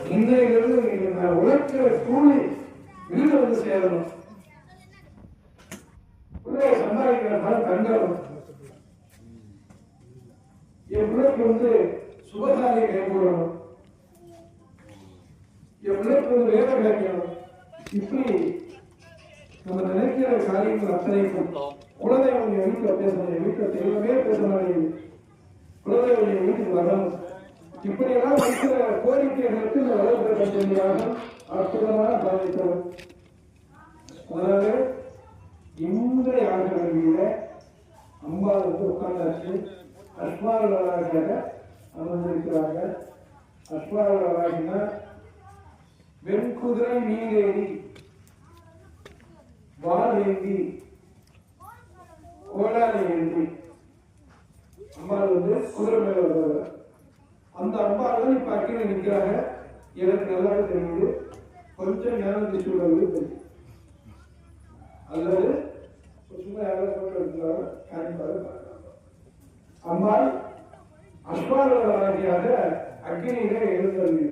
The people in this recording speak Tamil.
இன்றையிலிருந்து நீங்க நான் உழைக்கிற கூலி வீடு வந்து சேரணும். பிள்ளைய சம்பாதிக்கிற பணம் தங்கணும். என் பிள்ளைக்கு வந்து சுபகாரியை கைகூடணும். என் பிள்ளைக்கு வந்து வேலை கிடைக்கணும். இப்படி நம்ம நினைக்கிற காரியங்கள் அத்தனைக்கும் குலதெய்வம் என் வீட்டில் பேசணும். என் வீட்டில் தெய்வமே பேசணும். குலதெய்வம் என் வீட்டுக்கு வரணும். இப்படியெல்லாம் வைக்கிற கோரிக்கைகளுக்கு இந்த வளர்ப்பு கல்வியாக அற்புதமான பாதித்தவர். அதாவது இன்றைய ஆண்டு கல்வியில அம்பாள் வந்து உட்கார்ந்தாச்சு. அஸ்மாவளாக அமர்ந்திருக்கிறாங்க. அஸ்மாவளாகினா வெண்குதிரை நீரேறி வால் ஏந்தி கோடாலி ஏந்தி அம்பாள் வந்து குதிரை மேல வருவாங்க. அந்த அம்பாள் தான் இப்ப அக்கில நிற்கிறாங்க. எனக்கு நல்லாவே தெரியுது. கொஞ்சம் ஞானம் திசுவது தெரியும். அல்லது சும்மா யாராவது போட்டு எடுக்கிறாங்க. அம்பாள் அஸ்மாவளாகியாக அக்கினியில எழுந்தது.